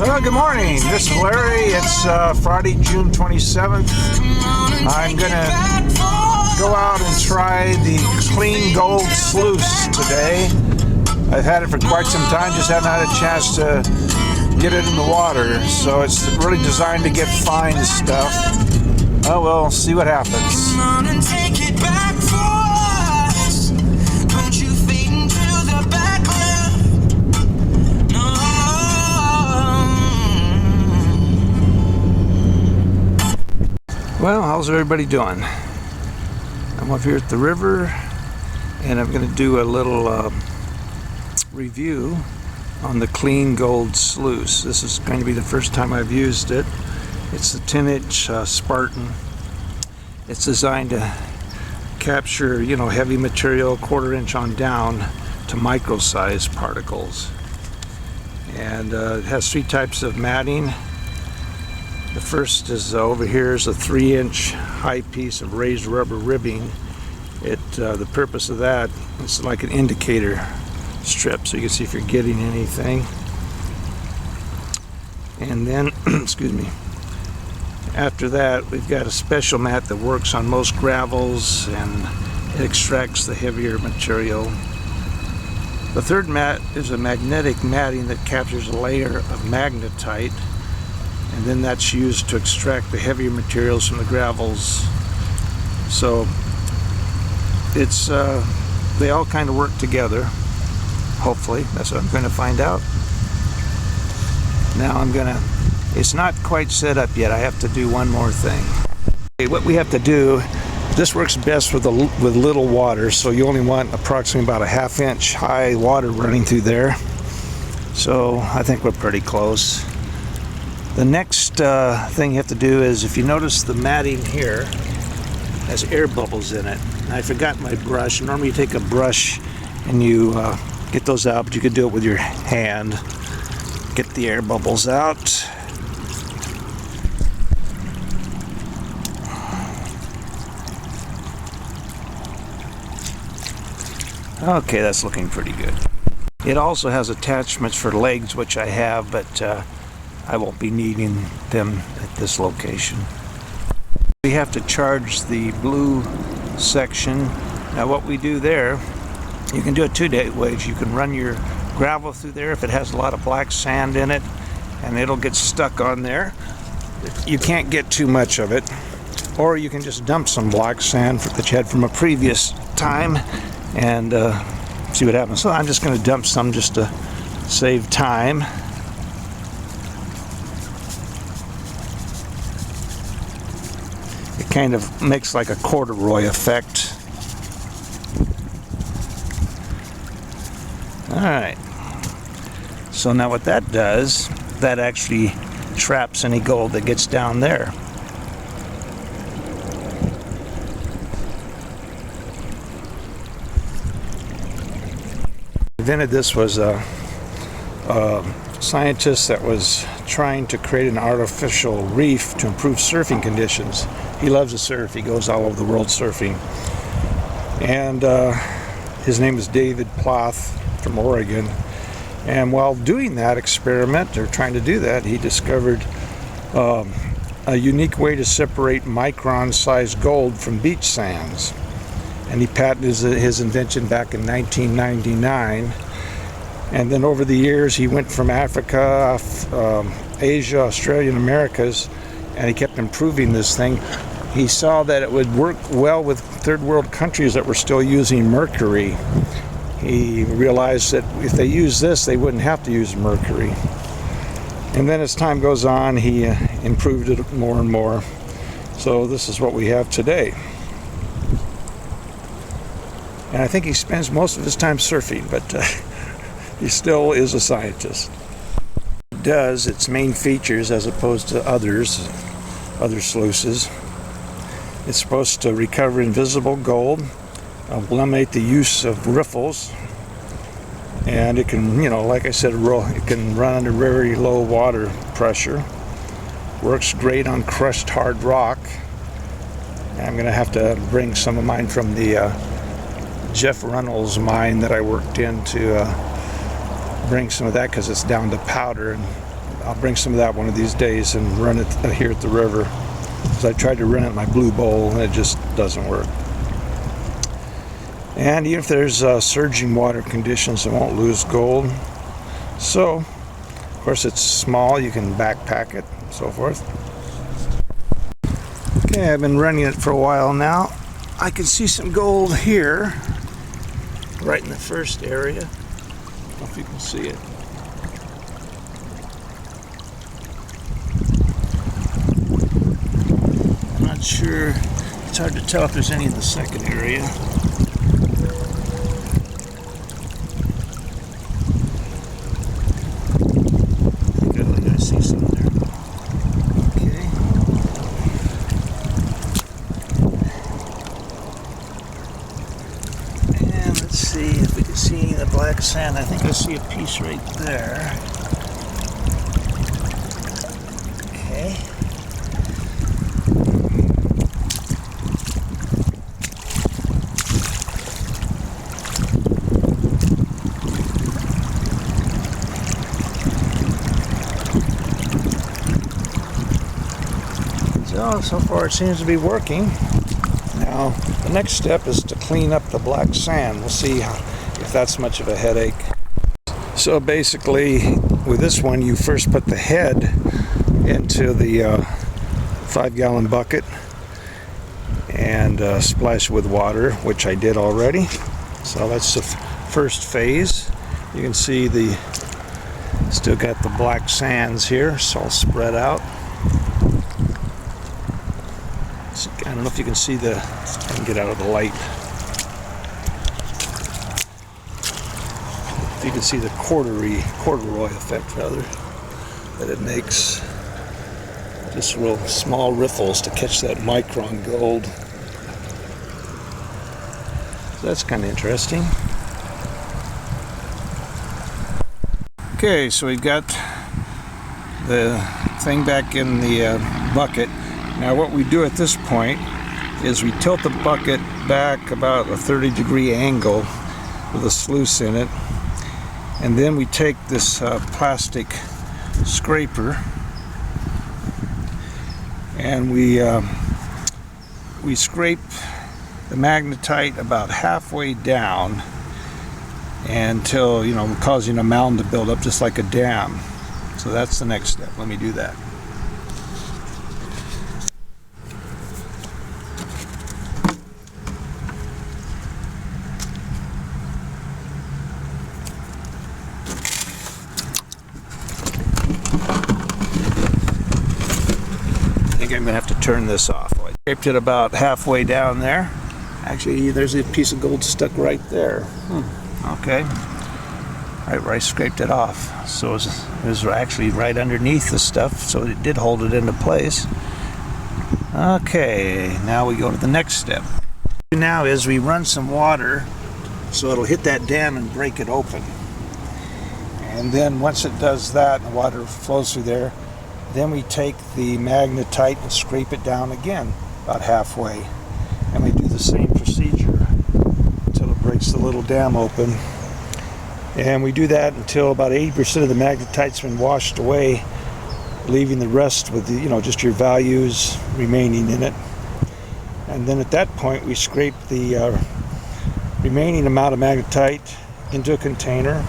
Well, good morning. This is Larry. It's Friday, June 27th. I'm going to go out and try the Cleangold Sluice today. I've had it for quite some time, just haven't had a chance to get it in the water. So it's really designed to get fine stuff. Oh, we'll see what happens. Well, how's everybody doing? I'm up here at the river and I'm going to do a little review on the Cleangold Sluice. This is going to be the first time I've used it. It's a 10-inch Spartan. It's designed to capture, heavy material, 1/4 inch on down to micro-sized particles. And it has 3 types of matting. The first is over here is a 3-inch high piece of raised rubber ribbing. The purpose of that is like an indicator strip, so you can see if you're getting anything. And then, excuse me, after that we've got a special mat that works on most gravels and it extracts the heavier material. The third mat is a magnetic matting that captures a layer of magnetite, and then that's used to extract the heavier materials from the gravels. So it's they all kind of work together. Hopefully, that's what I'm going to find out. Now it's not quite set up yet. I have to do one more thing. Okay, what we have to do, this works best with little water, so you only want approximately about a 1/2 inch high water running through there. So I think we're pretty close. The next thing you have to do is, if you notice the matting here has air bubbles in it. I forgot my brush. Normally you take a brush and you get those out, but you could do it with your hand. Get the air bubbles out. Okay, that's looking pretty good. It also has attachments for legs, which I have, but I won't be needing them at this location. We have to charge the blue section. Now what we do there, you can do it 2 ways. You can run your gravel through there if it has a lot of black sand in it, and it'll get stuck on there. You can't get too much of it. Or you can just dump some black sand that you had from a previous time and see what happens. So I'm just going to dump some just to save time. It kind of makes like a corduroy effect. Alright, so now what that does, that actually traps any gold that gets down there. Invented this was a scientist that was trying to create an artificial reef to improve surfing conditions. He loves to surf. He goes all over the world surfing. And his name is David Ploth from Oregon. And while doing that experiment, or trying to do that, he discovered a unique way to separate micron-sized gold from beach sands. And he patented his invention back in 1999. And then over the years, he went from Africa, Asia, Australia, and Americas, and he kept improving this thing. He saw that it would work well with third world countries that were still using mercury. He realized that if they used this, they wouldn't have to use mercury. And then as time goes on, he improved it more and more. So this is what we have today. And I think he spends most of his time surfing, but he still is a scientist. It does its main features as opposed to other sluices. It's supposed to recover invisible gold, eliminate the use of riffles, and it can, like I said, it can run under very low water pressure. Works great on crushed hard rock. I'm going to have to bring some of mine from the Jeff Runnels mine that I worked in to bring some of that, because it's down to powder, and I'll bring some of that one of these days and run it here at the river. Because I tried to run it in my blue bowl and it just doesn't work. And even if there's surging water conditions, it won't lose gold. So, of course, it's small. You can backpack it, and so forth. Okay, I've been running it for a while now. I can see some gold here, right in the first area. I don't know if you can see it. I'm not sure. It's hard to tell if there's any in the second area. I see some there. Okay. And let's see if we can see the black sand. I think I see a piece right there. Okay. So far it seems to be working. Now the next step is to clean up the black sand. We'll see if that's much of a headache. So basically with this one, you first put the head into the 5-gallon bucket and splash it with water, which I did already. So that's the first phase. You can see the still got the black sands here, so I'll spread out. I don't know if you can see I can get out of the light. If you can see the corduroy effect rather, that it makes. Just real small riffles to catch that micron gold. So that's kind of interesting. Okay, so we've got the thing back in the bucket. Now what we do at this point is we tilt the bucket back about a 30-degree angle with a sluice in it, and then we take this plastic scraper and we scrape the magnetite about halfway down until, you know, causing a mound to build up just like a dam. So that's the next step. Let me do that. I'm going to have to turn this off. I scraped it about halfway down there. Actually, there's a piece of gold stuck right there. Okay. Right where I scraped it off. So it was actually right underneath the stuff, so it did hold it into place. Okay, now we go to the next step. Now is we run some water so it'll hit that dam and break it open. And then once it does that, and the water flows through there, then we take the magnetite and scrape it down again, about halfway. And we do the same procedure until it breaks the little dam open. And we do that until about 80% of the magnetite's been washed away, leaving the rest with the, you know, just your values remaining in it. And then at that point, we scrape the remaining amount of magnetite into a container,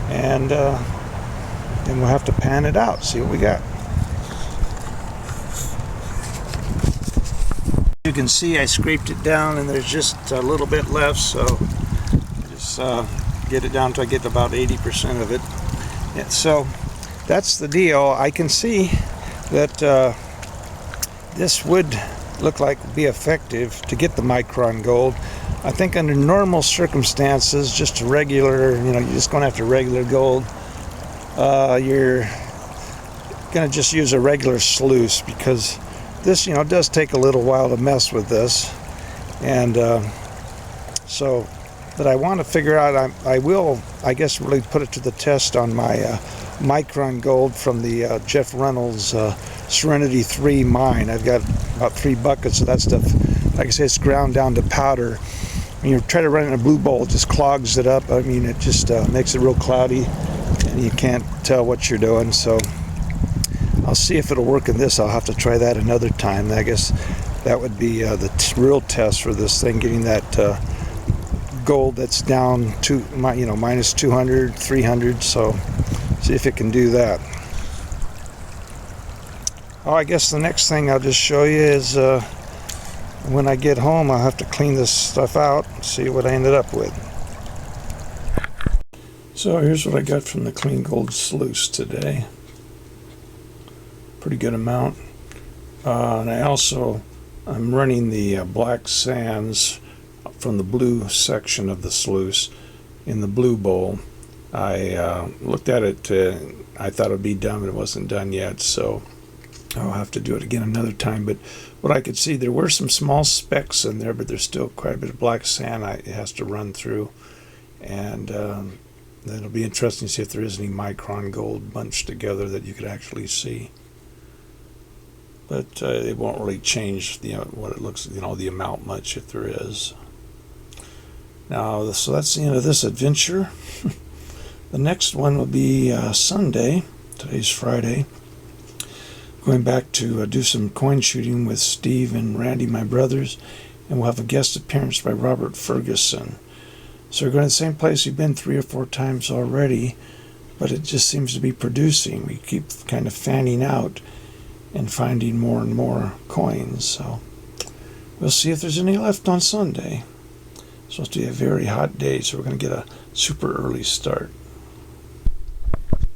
and then we'll have to pan it out, see what we got. You can see I scraped it down and there's just a little bit left, so I just get it down until I get about 80% of it. Yeah, so that's the deal. I can see that this would look like be effective to get the micron gold. I think under normal circumstances, just a regular, you know, you're just going after regular gold, you're going to just use a regular sluice, because this, you know, does take a little while to mess with this. And so, but I want to figure out, I will, I guess, really put it to the test on my micron gold from the Jeff Reynolds Serenity 3 mine. I've got about 3 buckets of that stuff. Like I say, it's ground down to powder. When you try to run it in a blue bowl, it just clogs it up. I mean, it just makes it real cloudy, and you can't tell what you're doing. So I'll see if it'll work in this. I'll have to try that another time. I guess that would be the real test for this thing, getting that gold that's down to minus 200, 300. So see if it can do that. Oh, I guess the next thing I'll just show you is when I get home, I'll have to clean this stuff out and see what I ended up with. So here's what I got from the Cleangold Sluice today. Pretty good amount. And I'm running the black sands from the blue section of the sluice in the blue bowl. I looked at it, I thought it would be done, but it wasn't done yet, so I'll have to do it again another time. But what I could see, there were some small specks in there, but there's still quite a bit of black sand it has to run through. And then it'll be interesting to see if there is any micron gold bunched together that you could actually see. But it won't really change what it looks, the amount much if there is. Now, so that's the end of this adventure. The next one will be Sunday. Today's Friday. Going back to do some coin shooting with Steve and Randy, my brothers, and we'll have a guest appearance by Robert Ferguson. So we're going to the same place we've been 3 or 4 times already, but it just seems to be producing. We keep kind of fanning out and finding more and more coins. So we'll see if there's any left on Sunday. It's supposed to be a very hot day, so we're going to get a super early start.